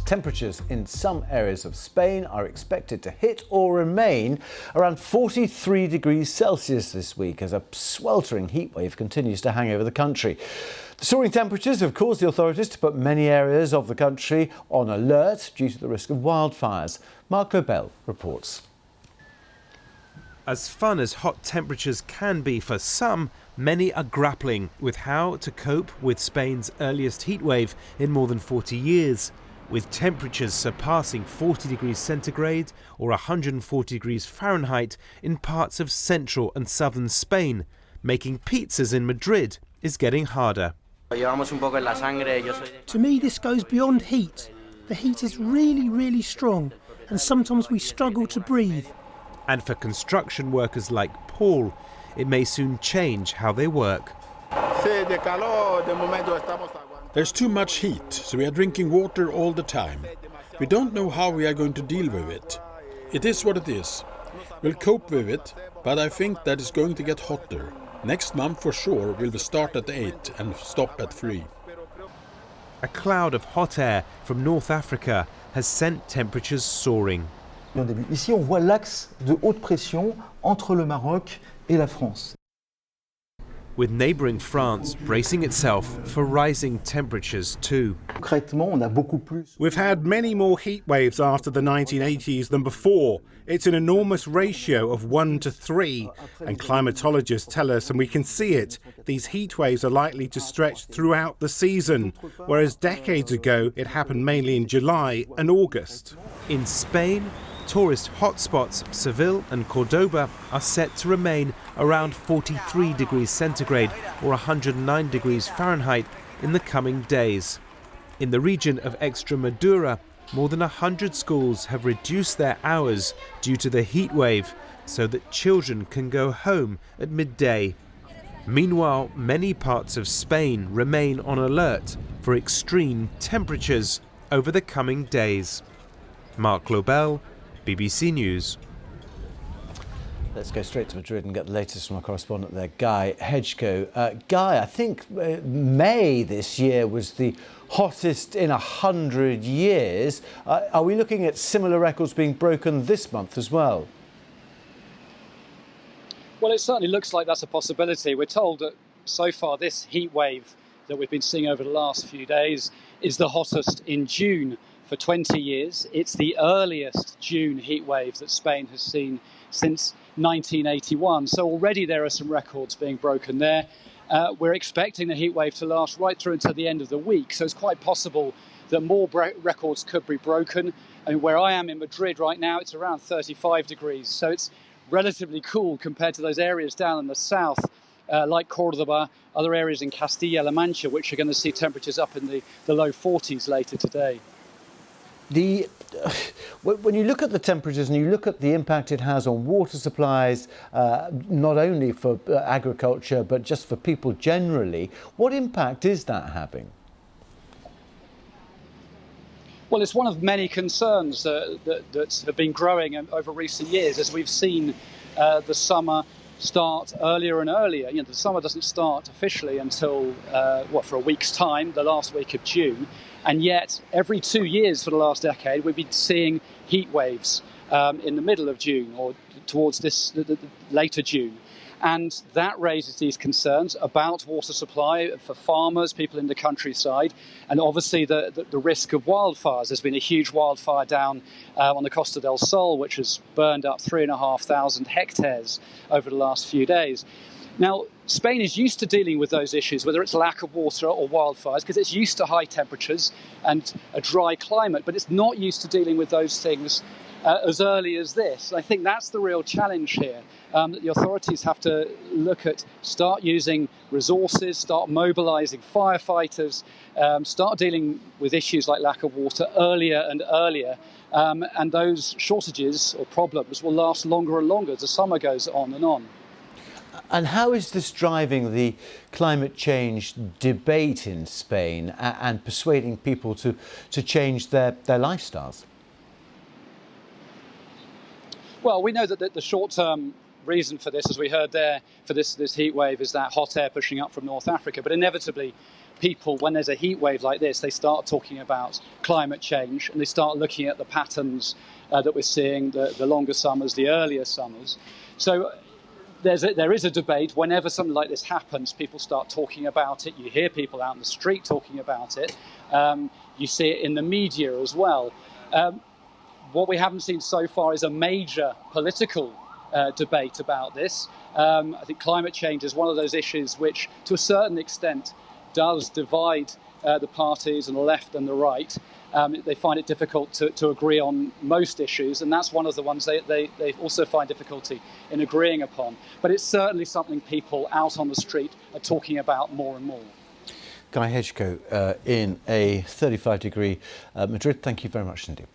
Temperatures in some areas of Spain are expected to hit or remain around 43 degrees Celsius this week as a sweltering heatwave continues to hang over the country. The soaring temperatures have caused the authorities to put many areas of the country on alert due to the risk of wildfires. Mark Lobel reports. As fun as hot temperatures can be for some, many are grappling with how to cope with Spain's earliest heatwave in more than 40 years. With temperatures surpassing 40 degrees centigrade or 140 degrees Fahrenheit in parts of central and southern Spain, making pizzas in Madrid is getting harder. To me, this goes beyond heat. The heat is really, really strong, and sometimes we struggle to breathe. And for construction workers like Paul, it may soon change how they work. There's too much heat, so we are drinking water all the time. We don't know how we are going to deal with it. It is what it is. We'll cope with it, but I think that it's going to get hotter. Next month for sure we'll start at 8 and stop at 3. A cloud of hot air from North Africa has sent temperatures soaring. Ici, on voit l'axe de haute pression entre le Maroc et la France. With neighbouring France bracing itself for rising temperatures too. We've had many more heat waves after the 1980s than before. It's an enormous ratio of 1 to 3. And climatologists tell us, and we can see it, these heat waves are likely to stretch throughout the season, whereas decades ago it happened mainly in July and August. In Spain, tourist hotspots Seville and Cordoba are set to remain around 43 degrees centigrade or 109 degrees Fahrenheit in the coming days. In the region of Extremadura, more than 100 schools have reduced their hours due to the heat wave so that children can go home at midday. Meanwhile, many parts of Spain remain on alert for extreme temperatures over the coming days. Mark Lobel, BBC News. Let's go straight to Madrid and get the latest from our correspondent there, Guy Hedgecoe. Guy, I think May this year was the hottest in 100 years. Are we looking at similar records being broken this month as well? Well, it certainly looks like that's a possibility. We're told that so far this heat wave that we've been seeing over the last few days is the hottest in June for 20 years. It's the earliest June heat wave that Spain has seen since 1981. So already there are some records being broken there. We're expecting the heat wave to last right through until the end of the week. So it's quite possible that more records could be broken. I mean, where I am in Madrid right now, it's around 35 degrees. So it's relatively cool compared to those areas down in the south, like Cordoba, other areas in Castilla-La Mancha, which are going to see temperatures up in the low 40s later today. When you look at the temperatures and you look at the impact it has on water supplies, not only for agriculture but just for people generally, what impact is that having? Well, it's one of many concerns that have been growing over recent years as we've seen the summer start earlier and earlier. You know, the summer doesn't start officially until, for a week's time, the last week of June. And yet, every 2 years for the last decade, we've been seeing heat waves in the middle of June or towards the later June. And that raises these concerns about water supply for farmers, people in the countryside, and obviously the risk of wildfires. There's been a huge wildfire down on the Costa del Sol, which has burned up 3,500 hectares over the last few days. Now, Spain is used to dealing with those issues, whether it's lack of water or wildfires, because it's used to high temperatures and a dry climate, but it's not used to dealing with those things as early as this. I think that's the real challenge here, that the authorities have to look at, start using resources, start mobilising firefighters, start dealing with issues like lack of water earlier and earlier, and those shortages or problems will last longer and longer as the summer goes on and on. And how is this driving the climate change debate in Spain and persuading people to change their lifestyles? Well, we know that the short-term reason for this, as we heard there, for this heat wave is that hot air pushing up from North Africa. But inevitably, people, when there's a heat wave like this, they start talking about climate change and they start looking at the patterns that we're seeing, the longer summers, the earlier summers. So there is a debate. Whenever something like this happens, people start talking about it. You hear people out in the street talking about it. You see it in the media as well. What we haven't seen so far is a major political debate about this. I think climate change is one of those issues which, to a certain extent, does divide the parties on the left and the right. They find it difficult to agree on most issues, and that's one of the ones they also find difficulty in agreeing upon. But it's certainly something people out on the street are talking about more and more. Guy Hedgecoe in a 35-degree Madrid. Thank you very much indeed.